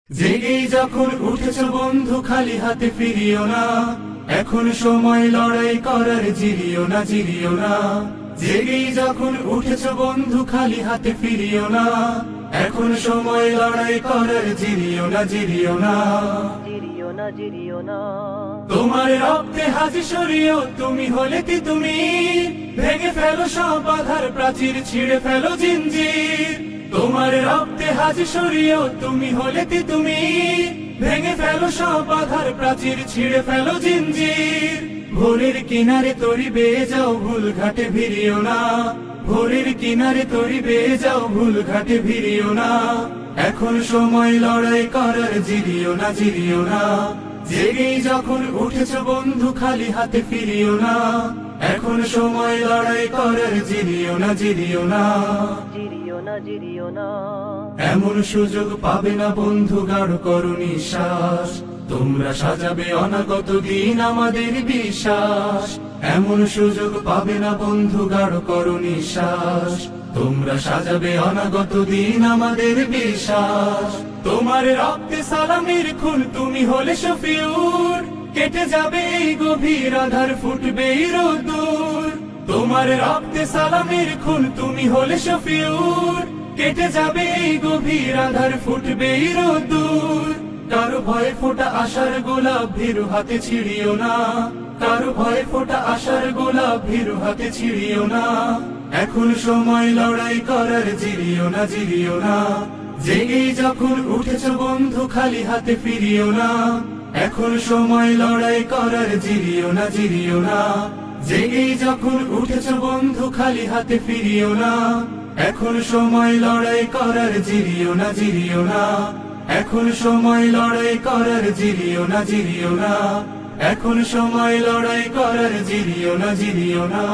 জেগেই যখন উঠেছ বন্ধু খালি হাতে ফিরিও না, এখন সময় লড়াই করার, জিরিও না জিরিও না। জেগেই যখন উঠেছ বন্ধু খালি হাতে ফিরিও না, এখন সময় লড়াই করার, জিরিও না জিরিও না। জিরিও না জিরিও না। তোমার রক্তে হাজি সরিও, তুমি হলে তুমি ভেঙে ফেলো সব বাধার প্রাচীর, ছিঁড়ে ফেলো জিঞ্জির। তোমার রক্তে হাজি সরিও, তুমি হলে তুমি ভেঙে ফেলো সব বাধার প্রাচীর, ছিঁড়ে ফেলো জিঞ্জির। ভোরের কিনারে তরি বেয়ে যাও, ভুল ঘাটে ভিড়িও না। ভোরের কিনারে তরি বেয়ে যাও, ভুল ঘাটে ভিড়িও না। এখন সময় লড়াই করার, জিরিও না জিরিও না। জেগেই যখন উঠেছ বন্ধু খালি হাতে ফিরিও না, এখন সময় লড়াই করার, জিরিও না জিরিও না। জিরিও না জিরিও না। এমন সুযোগ পাবে না বন্ধু, গাঢ় করো নিঃশ্বাস। তোমরা সাজাবে অনাগত দিন আমাদের বিশ্বাস। এমন সুযোগ পাবে না বন্ধু, গাঢ় করো নিঃশ্বাস। তোমরা সাজাবে অনাগত দিন আমাদের বিশ্বাস। তোমার রক্তে সালামের খুন, তুমি হলে শফিউর। কেটে যাবে এই গভীর আধার, ফুটবে এই রোদ্দুর। তোমার রক্তে সালামের খুন, তুমি হলে শফিউর। কেটে যাবে এই গভীর আধার, ফুটবে এই রোদ্দুর। কারো ভয়ে ফোটা আশার গোলাপ, ভীরু হাতে ছিড়িও না। কারো ভয়ে ফোটা আশার গোলাপ, ভীরু হাতে ছিড়িও না। এখন সময় লড়াই করার, জিরিও না জিরিও না। জেগেই যখন উঠেছ বন্ধু খালি হাতে ফিরিও না, এখন সময় লড়াই করার, জিরিও না জিরিও না। জেগেই যখন উঠেছ বন্ধু খালি হাতে ফিরিও না, এখন সময় লড়াই করার, জিরিও না জিরিও না। এখন সময় লড়াই করার, জিরিও না জিরিও না। এখন সময় লড়াই করার, জিরিও না জিরিও না।